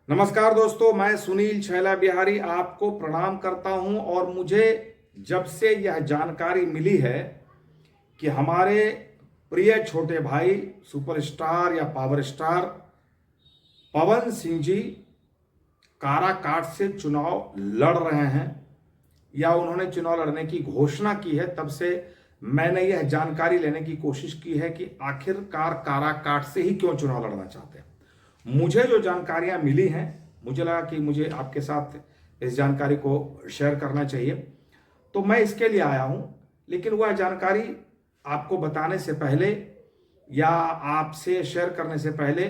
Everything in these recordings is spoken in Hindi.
नमस्कार दोस्तों, मैं सुनील छैला बिहारी आपको प्रणाम करता हूं। और मुझे जब से यह जानकारी मिली है कि हमारे प्रिय छोटे भाई सुपरस्टार या पावर स्टार पवन सिंह जी काराकाट से चुनाव लड़ रहे हैं या उन्होंने चुनाव लड़ने की घोषणा की है, तब से मैंने यह जानकारी लेने की कोशिश की है कि आखिरकार काराकाट से ही क्यों चुनाव लड़ना चाहते हैं। मुझे जो जानकारियां मिली हैं, मुझे लगा कि मुझे आपके साथ इस जानकारी को शेयर करना चाहिए, तो मैं इसके लिए आया हूं। लेकिन वह जानकारी आपको बताने से पहले या आपसे शेयर करने से पहले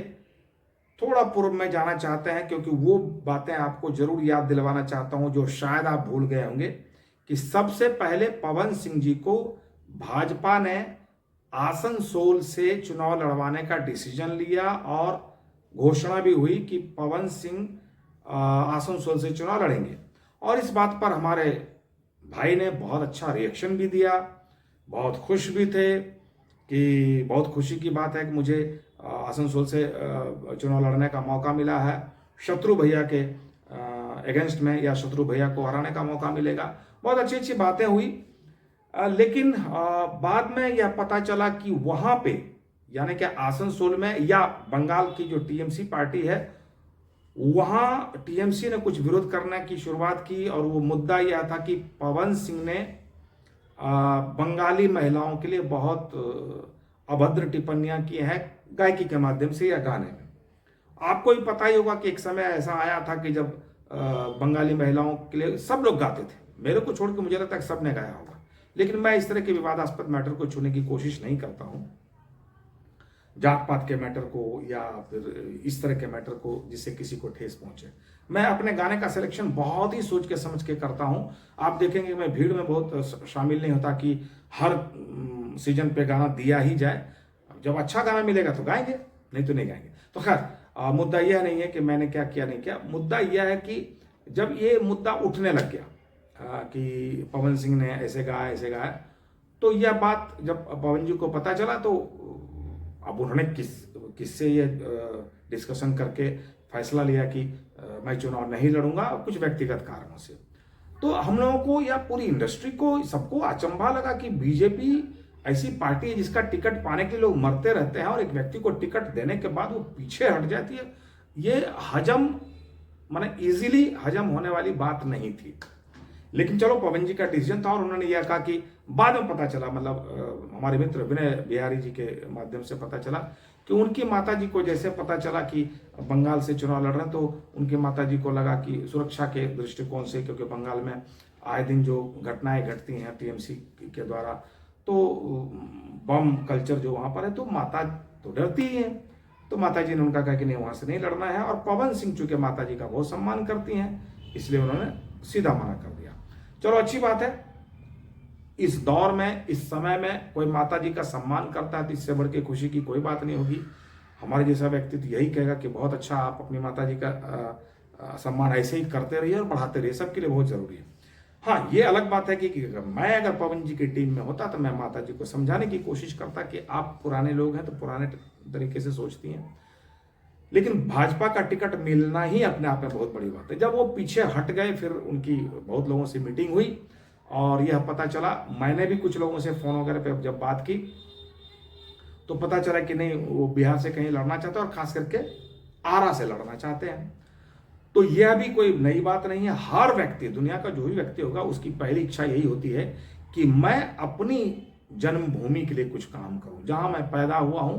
थोड़ा पूर्व में जाना चाहते हैं, क्योंकि वो बातें आपको जरूर याद दिलवाना चाहता हूं जो शायद आप भूल गए होंगे। कि सबसे पहले पवन सिंह जी को भाजपा ने आसनसोल से चुनाव लड़वाने का डिसीजन लिया और घोषणा भी हुई कि पवन सिंह आसनसोल से चुनाव लड़ेंगे। और इस बात पर हमारे भाई ने बहुत अच्छा रिएक्शन भी दिया, बहुत खुश भी थे कि बहुत खुशी की बात है कि मुझे आसनसोल से चुनाव लड़ने का मौका मिला है, शत्रु भैया के अगेंस्ट में, या शत्रु भैया को हराने का मौका मिलेगा। बहुत अच्छी अच्छी बातें हुई। लेकिन बाद में यह पता चला कि वहां पे, यानी कि आसनसोल में या बंगाल की जो टीएमसी पार्टी है, वहां टीएमसी ने कुछ विरोध करने की शुरुआत की। और वो मुद्दा यह था कि पवन सिंह ने बंगाली महिलाओं के लिए बहुत अभद्र टिप्पणियां की हैं गायकी के माध्यम से या गाने में। आपको भी पता ही होगा कि एक समय ऐसा आया था कि जब बंगाली महिलाओं के लिए सब लोग गाते थे, मेरे को छोड़ के मुझे लगता है कि सबने गाया होगा। लेकिन मैं इस तरह के विवादास्पद मैटर को छूने की कोशिश नहीं करता हूं, जात पात के मैटर को या फिर इस तरह के मैटर को जिससे किसी को ठेस पहुंचे। मैं अपने गाने का सिलेक्शन बहुत ही सोच के समझ के करता हूं। आप देखेंगे मैं भीड़ में बहुत शामिल नहीं होता कि हर सीजन पे गाना दिया ही जाए। जब अच्छा गाना मिलेगा तो गाएंगे, नहीं तो नहीं गाएंगे। तो खैर मुद्दा यह नहीं है कि मैंने क्या किया नहीं किया। मुद्दा यह है कि जब ये मुद्दा उठने लग गया कि पवन सिंह ने ऐसे गाया, तो यह बात जब पवन जी को पता चला, तो अब उन्होंने किससे ये डिस्कशन करके फैसला लिया कि मैं चुनाव नहीं लड़ूंगा, कुछ व्यक्तिगत कारणों से। तो हम लोगों को या पूरी इंडस्ट्री को सबको अचंभा लगा कि बीजेपी ऐसी पार्टी है जिसका टिकट पाने के लिए लोग मरते रहते हैं और एक व्यक्ति को टिकट देने के बाद वो पीछे हट जाती है। ये हजम माने इजीली हजम होने वाली बात नहीं थी। लेकिन चलो, पवन जी का डिसीजन था और उन्होंने यह कहा कि बाद में पता चला, मतलब हमारे मित्र विनय बिहारी जी के माध्यम से पता चला कि उनकी माता जी को जैसे पता चला कि बंगाल से चुनाव लड़ रहे हैं, तो उनकी माता जी को लगा कि सुरक्षा के दृष्टिकोण से, क्योंकि बंगाल में आए दिन जो घटनाएं घटती हैं टीएमसी के द्वारा, तो बम कल्चर जो वहां पर है, तो माता तो डरती ही है। तो माता जी ने उनका कहा कि नहीं, वहां से नहीं लड़ना है। और पवन सिंह चूंकि माता जी का बहुत सम्मान करती हैं, इसलिए उन्होंने सीधा मना कर दिया। चलो, अच्छी बात है। इस दौर में, इस समय में कोई माता जी का सम्मान करता है तो इससे बढ़ के खुशी की कोई बात नहीं होगी। हमारे जैसा व्यक्ति तो यही कहेगा कि बहुत अच्छा, आप अपनी माता जी का सम्मान ऐसे ही करते रहिए और बढ़ाते रहिए, सबके लिए बहुत जरूरी है। हाँ, ये अलग बात है कि मैं अगर पवन जी की टीम में होता तो मैं माता जी को समझाने की कोशिश करता कि आप पुराने लोग हैं तो पुराने तरीके से सोचती हैं। लेकिन भाजपा का टिकट मिलना ही अपने आप में बहुत बड़ी बात है। जब वो पीछे हट गए, फिर उनकी बहुत लोगों से मीटिंग हुई और यह पता चला, मैंने भी कुछ लोगों से फोन वगैरह पे जब बात की तो पता चला कि नहीं, वो बिहार से कहीं लड़ना चाहते हैं और खास करके आरा से लड़ना चाहते हैं। तो यह भी कोई नई बात नहीं है। हर व्यक्ति, दुनिया का जो भी व्यक्ति होगा, उसकी पहली इच्छा यही होती है कि मैं अपनी जन्मभूमि के लिए कुछ काम करूं, जहां मैं पैदा हुआ हूं।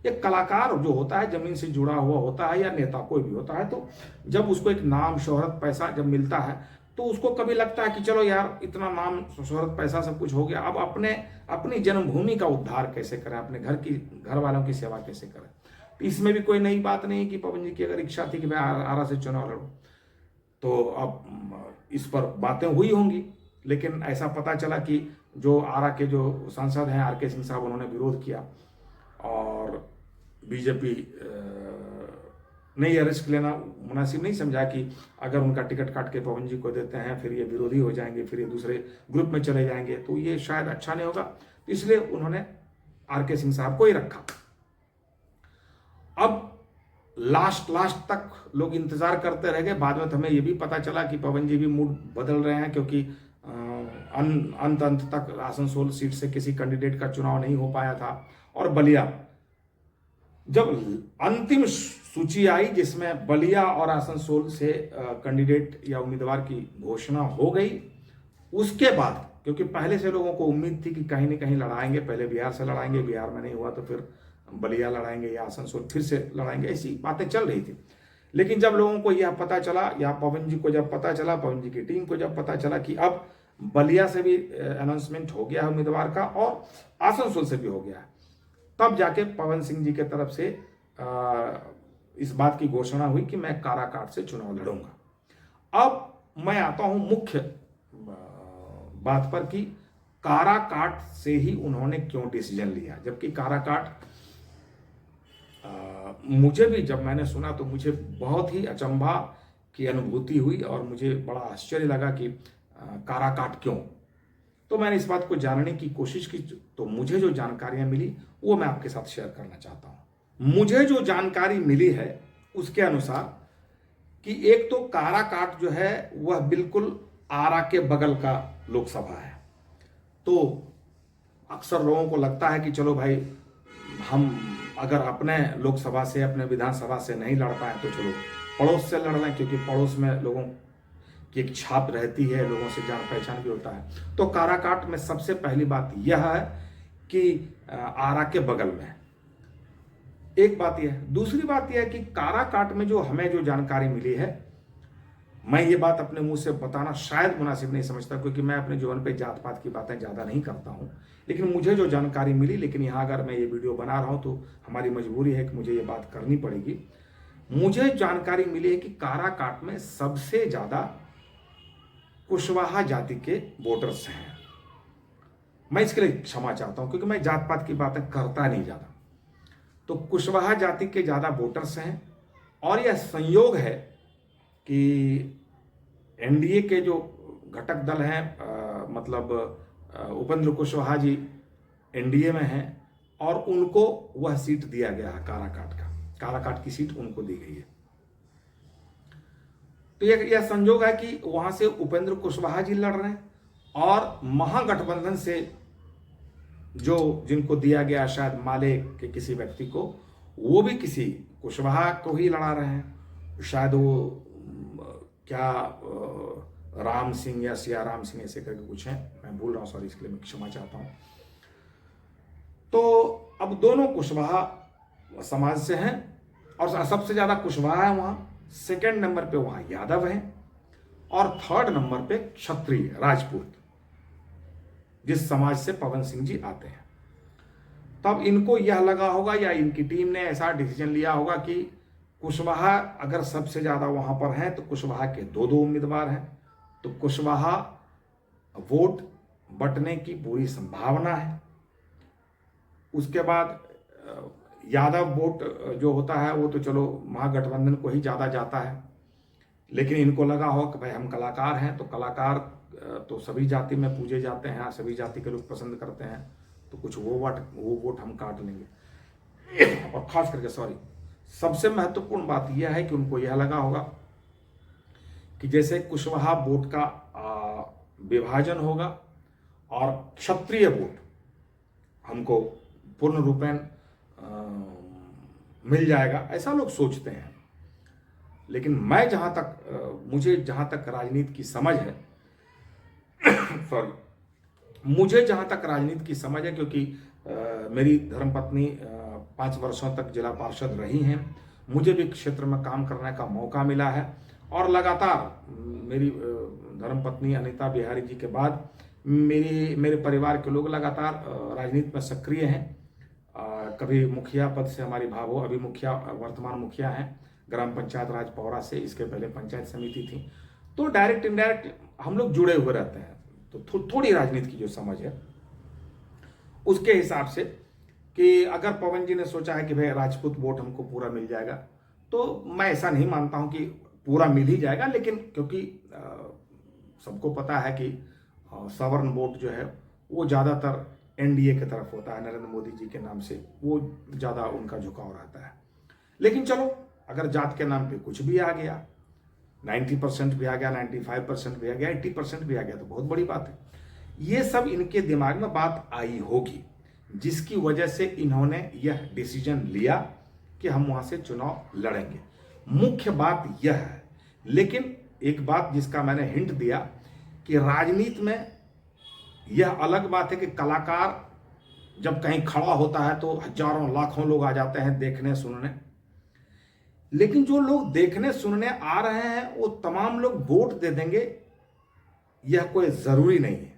एक कलाकार जो होता है जमीन से जुड़ा हुआ होता है, या नेता कोई भी होता है, तो जब उसको एक नाम, शोहरत, पैसा जब मिलता है तो उसको कभी लगता है कि चलो यार, इतना नाम, शोहरत, पैसा सब कुछ हो गया, अब अपनी जन्मभूमि का उद्धार कैसे करें, अपने घर वालों की सेवा कैसे करें। तो इसमें भी कोई नई बात नहीं कि पवन जी की अगर इच्छा थी कि मैं आरा से चुनाव लड़ूं, तो अब इस पर बातें हुई होंगी। लेकिन ऐसा पता चला कि जो आरा के जो सांसद हैं आर के सिंह साहब, उन्होंने विरोध किया और बीजेपी ने यह रिस्क लेना मुनासिब नहीं समझा कि अगर उनका टिकट काट के पवन जी को देते हैं, फिर ये विरोधी हो जाएंगे, फिर ये दूसरे ग्रुप में चले जाएंगे, तो ये शायद अच्छा नहीं होगा। इसलिए उन्होंने आर के सिंह साहब को ही रखा। अब लास्ट तक लोग इंतजार करते रह गए। बाद में तो हमें ये भी पता चला कि पवन जी भी मूड बदल रहे हैं, क्योंकि अंत तक आसनसोल सीट से किसी कैंडिडेट का चुनाव नहीं हो पाया था। और बलिया, जब अंतिम सूची आई जिसमें बलिया और आसनसोल से कैंडिडेट या उम्मीदवार की घोषणा हो गई, उसके बाद, क्योंकि पहले से लोगों को उम्मीद थी कि कहीं ना कहीं लड़ाएंगे, पहले बिहार से लड़ाएंगे, बिहार में नहीं हुआ तो फिर बलिया लड़ाएंगे या आसनसोल फिर से लड़ाएंगे, ऐसी बातें चल रही थी। लेकिन जब लोगों को यह पता चला, या पवन जी को जब पता चला, पवन जी की टीम को जब पता चला कि अब बलिया से भी अनाउंसमेंट हो गया है उम्मीदवार का और आसनसोल से भी हो गया है, तब जाके पवन सिंह जी के तरफ से इस बात की घोषणा हुई कि मैं काराकाट से चुनाव लड़ूंगा। अब मैं आता हूं मुख्य बात पर कि काराकाट से ही उन्होंने क्यों डिसीजन लिया, जबकि काराकाट मुझे भी जब मैंने सुना तो मुझे बहुत ही अचंभा की अनुभूति हुई और मुझे बड़ा आश्चर्य लगा कि काराकाट क्यों। तो मैंने इस बात को जानने की कोशिश की, तो मुझे जो जानकारियां मिली वो मैं आपके साथ शेयर करना चाहता हूं। मुझे जो जानकारी मिली है उसके अनुसार कि एक तो काराकाट जो है वह बिल्कुल आरा के बगल का लोकसभा है। तो अक्सर लोगों को लगता है कि चलो भाई, हम अगर अपने लोकसभा से, अपने विधानसभा से नहीं लड़ पाए तो चलो पड़ोस से लड़ लें, क्योंकि पड़ोस में लोगों की एक छाप रहती है, लोगों से जान पहचान भी होता है। तो काराकाट में सबसे पहली बात यह है कि आरा के बगल में, एक बात यह है। दूसरी बात यह है कि काराकाट में जो हमें जो जानकारी मिली है, मैं ये बात अपने मुंह से बताना शायद मुनासिब नहीं समझता, क्योंकि मैं अपने जीवन पे जात पात की बातें ज़्यादा नहीं करता हूँ, लेकिन मुझे जो जानकारी मिली, लेकिन यहाँ अगर मैं ये वीडियो बना रहा हूँ तो हमारी मजबूरी है कि मुझे ये बात करनी पड़ेगी। मुझे जानकारी मिली है कि काराकाट में सबसे ज़्यादा कुशवाहा जाति के वोटर्स हैं। मैं इसके लिए क्षमा चाहता हूँ, क्योंकि मैं जात पात की बातें करता नहीं ज़्यादा। तो कुशवाहा जाति के ज़्यादा वोटर्स हैं, और यह संयोग है कि एनडीए के जो घटक दल हैं, मतलब उपेंद्र कुशवाहा जी एनडीए में हैं, और उनको वह सीट दिया गया है काराकाट की सीट उनको दी गई है। तो यह संयोग है कि वहां से उपेंद्र कुशवाहा जी लड़ रहे हैं, और महागठबंधन से जो जिनको दिया गया शायद माले के किसी व्यक्ति को, वो भी किसी कुशवाहा को ही लड़ा रहे हैं। शायद वो क्या राम सिंह या सिया राम सिंह ऐसे करके कुछ है, मैं भूल रहा हूँ, सॉरी, इसके लिए मैं क्षमा चाहता हूँ। तो अब दोनों कुशवाहा समाज से हैं, और सबसे ज्यादा कुशवाहा है वहां। सेकंड नंबर पे वहां यादव हैं, और थर्ड नंबर पे क्षत्रिय राजपूत, जिस समाज से पवन सिंह जी आते हैं। तब इनको यह लगा होगा, या इनकी टीम ने ऐसा डिसीजन लिया होगा कि कुशवाहा अगर सबसे ज्यादा वहां पर हैं तो कुशवाहा के दो उम्मीदवार हैं, तो कुशवाहा वोट बंटने की पूरी संभावना है। उसके बाद यादव वोट जो होता है वो तो चलो महागठबंधन को ही ज़्यादा जाता है, लेकिन इनको लगा हो कि भाई हम कलाकार हैं, तो कलाकार तो सभी जाति में पूजे जाते हैं, सभी जाति के लोग पसंद करते हैं, तो कुछ वो वोट हम काट लेंगे। और खास करके सबसे महत्वपूर्ण बात यह है कि उनको यह लगा होगा कि जैसे कुशवाहा वोट का विभाजन होगा और क्षत्रिय वोट हमको पूर्ण रूपेण मिल जाएगा, ऐसा लोग सोचते हैं। लेकिन मैं मुझे जहां तक राजनीति की समझ है मुझे जहां तक राजनीति की समझ है, क्योंकि मेरी धर्मपत्नी 5 वर्षों तक जिला पार्षद रही हैं, मुझे भी क्षेत्र में काम करने का मौका मिला है, और लगातार मेरी धर्मपत्नी अनीता बिहारी जी के बाद मेरे परिवार के लोग लगातार राजनीति में सक्रिय हैं। कभी मुखिया पद से हमारी भाव हो, अभी वर्तमान मुखिया हैं ग्राम पंचायत राज पौरा से, इसके पहले पंचायत समिति थी। तो डायरेक्ट इनडायरेक्ट हम लोग जुड़े हुए रहते हैं। तो थोड़ी राजनीति की जो समझ है उसके हिसाब से, कि अगर पवन जी ने सोचा है कि भाई राजपूत वोट हमको पूरा मिल जाएगा, तो मैं ऐसा नहीं मानता हूं कि पूरा मिल ही जाएगा, लेकिन क्योंकि सबको पता है कि सवर्ण वोट जो है वो ज़्यादातर एनडीए की तरफ होता है, नरेंद्र मोदी जी के नाम से वो ज़्यादा उनका झुकाव रहता है। लेकिन चलो अगर जात के नाम पे कुछ भी आ गया, 90% भी आ गया, 95% भी आ गया, 80% भी आ गया तो बहुत बड़ी बात है। ये सब इनके दिमाग में बात आई होगी, जिसकी वजह से इन्होंने यह डिसीजन लिया कि हम वहां से चुनाव लड़ेंगे। मुख्य बात यह है। लेकिन एक बात जिसका मैंने हिंट दिया कि राजनीति में यह अलग बात है कि कलाकार जब कहीं खड़ा होता है तो हजारों लाखों लोग आ जाते हैं देखने सुनने, लेकिन जो लोग देखने सुनने आ रहे हैं वो तमाम लोग वोट दे देंगे, यह कोई जरूरी नहीं है।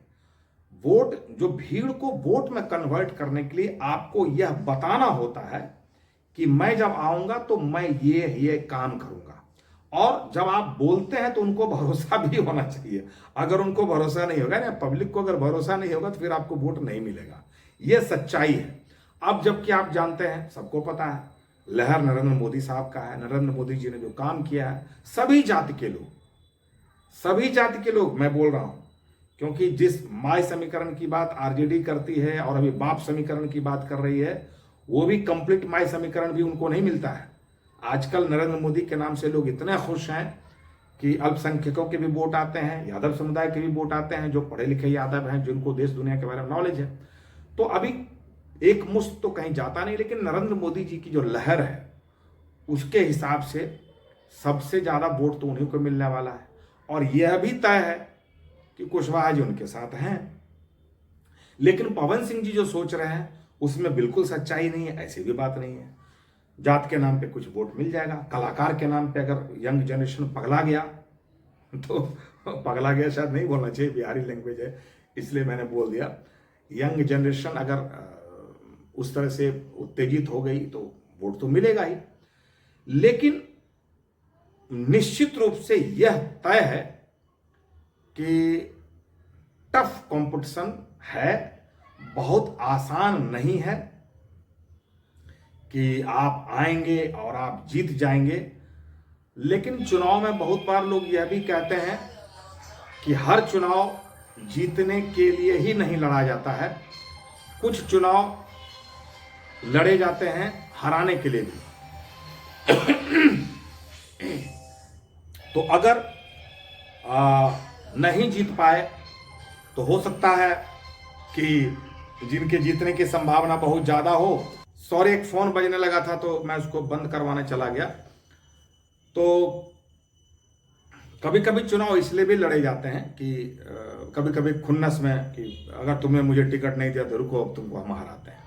वोट, जो भीड़ को वोट में कन्वर्ट करने के लिए आपको यह बताना होता है कि मैं जब आऊंगा तो मैं ये काम करूंगा। और जब आप बोलते हैं तो उनको भरोसा भी होना चाहिए। अगर उनको भरोसा नहीं होगा ना, पब्लिक को अगर भरोसा नहीं होगा तो फिर आपको वोट नहीं मिलेगा। यह सच्चाई है। अब जबकि आप जानते हैं, सबको पता है, लहर नरेंद्र मोदी साहब का है। नरेंद्र मोदी जी ने जो काम किया है, सभी जाति के लोग मैं बोल रहा हूं, क्योंकि जिस माय समीकरण की बात आरजेडी करती है और अभी बाप समीकरण की बात कर रही है, वो भी कंप्लीट माय समीकरण भी उनको नहीं मिलता है। आजकल नरेंद्र मोदी के नाम से लोग इतने खुश हैं कि अल्पसंख्यकों के भी वोट आते हैं, यादव समुदाय के भी वोट आते हैं, जो पढ़े लिखे यादव हैं, जिनको देश दुनिया के बारे में नॉलेज है। तो अभी एक मुश्त तो कहीं जाता नहीं, लेकिन नरेंद्र मोदी जी की जो लहर है उसके हिसाब से सबसे ज्यादा वोट तो उन्हीं को मिलने वाला है। और यह भी तय है कि कुशवाहा जी उनके साथ हैं। लेकिन पवन सिंह जी जो सोच रहे हैं उसमें बिल्कुल सच्चाई नहीं है, ऐसी भी बात नहीं है। जात के नाम पे कुछ वोट मिल जाएगा, कलाकार के नाम पे अगर यंग जनरेशन पगला गया तो पगला गया शायद नहीं बोलना चाहिए, बिहारी लैंग्वेज है इसलिए मैंने बोल दिया। यंग जनरेशन अगर उस तरह से उत्तेजित हो गई तो वोट तो मिलेगा ही। लेकिन निश्चित रूप से यह तय है कि टफ कंपटीशन है, बहुत आसान नहीं है कि आप आएंगे और आप जीत जाएंगे। लेकिन चुनाव में बहुत बार लोग यह भी कहते हैं कि हर चुनाव जीतने के लिए ही नहीं लड़ा जाता है, कुछ चुनाव लड़े जाते हैं हराने के लिए भी। तो अगर नहीं जीत पाए तो हो सकता है कि जिनके जीतने की संभावना बहुत ज्यादा हो। सॉरी, एक फोन बजने लगा था तो मैं उसको बंद करवाने चला गया। तो कभी कभी चुनाव इसलिए भी लड़े जाते हैं कि कभी कभी खुन्नस में कि अगर तुमने मुझे टिकट नहीं दिया तो रुको, अब तुमको हम हराते हैं।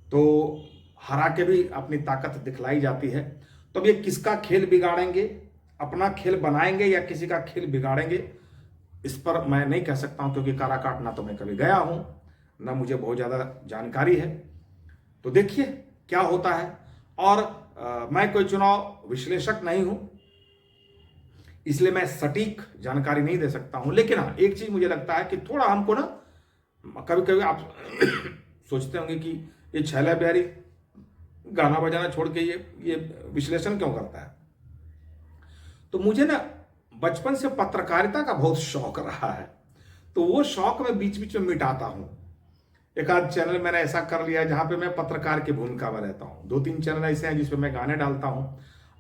तो हरा के भी अपनी ताकत दिखलाई जाती है। तो अब ये किसका खेल बिगाड़ेंगे, अपना खेल बनाएंगे या किसी का खेल बिगाड़ेंगे, इस पर मैं नहीं कह सकता हूं, क्योंकि काराकाट ना तो मैं कभी गया हूं ना मुझे बहुत ज्यादा जानकारी है। तो देखिए क्या होता है। और मैं कोई चुनाव विश्लेषक नहीं हूं, इसलिए मैं सटीक जानकारी नहीं दे सकता हूं। लेकिन हाँ, एक चीज मुझे लगता है कि थोड़ा हमको ना, कभी कभी आप सोचते होंगे कि ये छैला बिहारी गाना बजाना छोड़ के ये विश्लेषण क्यों करता है। तो मुझे ना बचपन से पत्रकारिता का बहुत शौक रहा है, तो वो शौक मैं बीच बीच में मिटाता हूं। एक आध चैनल मैंने ऐसा कर लिया जहां पे मैं पत्रकार की भूमिका में रहता हूं। 2-3 चैनल ऐसे हैं जिसपे मैं गाने डालता हूं,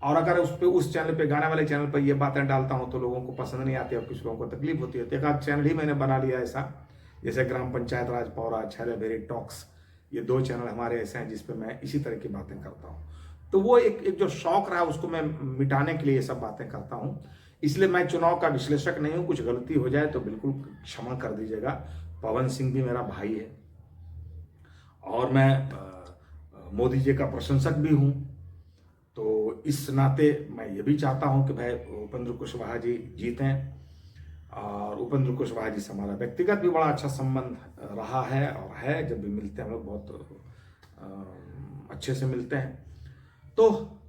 और अगर उस चैनल पे, गाने वाले चैनल पर ये बातें डालता हूं तो लोगों को पसंद नहीं आती और कुछ लोगों को तकलीफ होती है। तो एक आध चैनल ही मैंने बना लिया ऐसा, जैसे ग्राम पंचायत राज पौरा, छैला बिहारी टॉक्स, ये 2 चैनल हमारे ऐसे हैं जिसपे मैं इसी तरह की बातें करता हूँ। तो वो एक जो शौक रहा उसको मैं मिटाने के लिए ये सब बातें करता हूँ। इसलिए मैं चुनाव का विश्लेषक नहीं हूँ। कुछ गलती हो जाए तो बिल्कुल क्षमा कर दीजिएगा। पवन सिंह भी मेरा भाई है और मैं मोदी जी का प्रशंसक भी हूँ। तो इस नाते मैं ये भी चाहता हूँ कि भाई उपेंद्र कुशवाहा जी जीतें। और उपेंद्र कुशवाहा जी से हमारा व्यक्तिगत भी बड़ा अच्छा संबंध रहा है और है। जब भी मिलते हैं हम लोग बहुत अच्छे से मिलते हैं। तो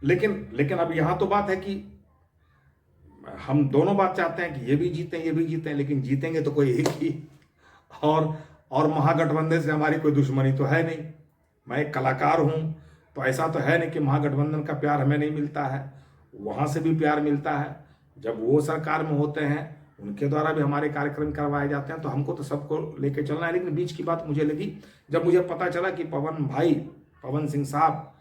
लेकिन अब यहाँ तो बात है कि हम दोनों बात चाहते हैं कि ये भी जीतें, लेकिन जीतेंगे तो कोई एक ही। और महागठबंधन से हमारी कोई दुश्मनी तो है नहीं। मैं एक कलाकार हूँ, तो ऐसा तो है नहीं कि महागठबंधन का प्यार हमें नहीं मिलता है, वहाँ से भी प्यार मिलता है। जब वो सरकार में होते हैं उनके द्वारा भी हमारे कार्यक्रम करवाए जाते हैं, तो हमको तो सबको लेके चलना है। लेकिन बीच की बात मुझे लगी जब मुझे पता चला कि पवन सिंह साहब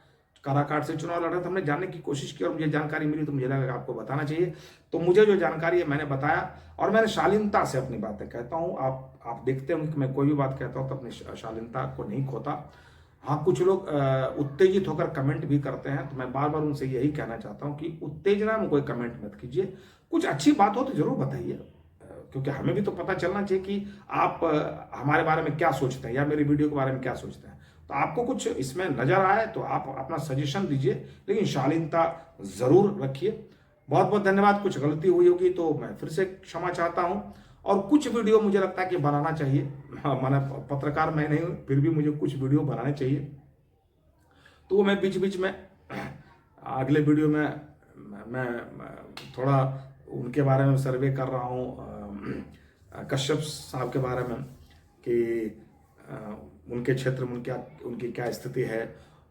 काराकाट से चुनाव लड़ा था, हमने जानने की कोशिश की और मुझे जानकारी मिली तो मुझे लगा कि आपको बताना चाहिए। तो मुझे जो जानकारी है मैंने बताया और मैंने शालीनता से अपनी बातें कहता हूँ। आप देखते होंगे कि मैं कोई भी बात कहता हूँ तो अपनी शालीनता को नहीं खोता। हाँ, कुछ लोग उत्तेजित होकर कमेंट भी करते हैं, तो मैं बार बार उनसे यही कहना चाहता हूँ कि उत्तेजना में कोई कमेंट मत कीजिए। कुछ अच्छी बात हो तो जरूर बताइए, क्योंकि हमें भी तो पता चलना चाहिए कि आप हमारे बारे में क्या सोचते हैं या मेरी वीडियो के बारे में क्या सोचते हैं। तो आपको कुछ इसमें नजर आए तो आप अपना सजेशन दीजिए, लेकिन शालीनता जरूर रखिए। बहुत बहुत धन्यवाद। कुछ गलती हुई होगी तो मैं फिर से क्षमा चाहता हूं। और कुछ वीडियो मुझे लगता है कि बनाना चाहिए। हाँ, मैंने पत्रकार मैं नहीं हूं, फिर भी मुझे कुछ वीडियो बनाने चाहिए। तो वो मैं बीच बीच में अगले वीडियो में मैं थोड़ा उनके बारे में सर्वे कर रहा हूँ, कश्यप साहब के बारे में कि उनके क्षेत्र में उनकी क्या स्थिति है,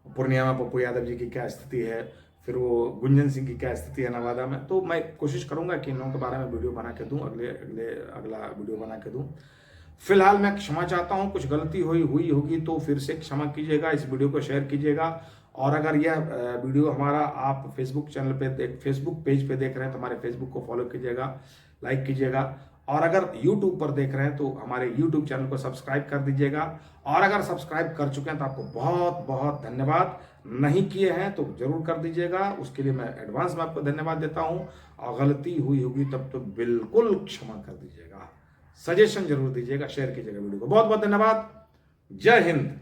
पूर्णिया में पप्पू यादव जी की क्या स्थिति है, फिर वो गुंजन सिंह की क्या स्थिति है नवादा में। तो मैं कोशिश करूंगा कि इन लोगों के बारे में वीडियो बना के दूं, अगला वीडियो बना के दूं। फिलहाल मैं क्षमा चाहता हूं, कुछ गलती हुई होगी तो फिर से क्षमा कीजिएगा। इस वीडियो को शेयर कीजिएगा और अगर यह वीडियो हमारा आप फेसबुक चैनल पे फेसबुक पेज पे देख रहे हैं तो हमारे फेसबुक को फॉलो कीजिएगा, लाइक कीजिएगा। और अगर यूट्यूब पर देख रहे हैं तो हमारे यूट्यूब चैनल को सब्सक्राइब कर दीजिएगा। और अगर सब्सक्राइब कर चुके हैं तो आपको बहुत बहुत धन्यवाद। नहीं किए हैं तो जरूर कर दीजिएगा, उसके लिए मैं एडवांस में आपको धन्यवाद देता हूं। और गलती हुई होगी तब तो बिल्कुल क्षमा कर दीजिएगा। सजेशन जरूर दीजिएगा, शेयर कीजिएगा वीडियो को। बहुत बहुत धन्यवाद। जय हिंद।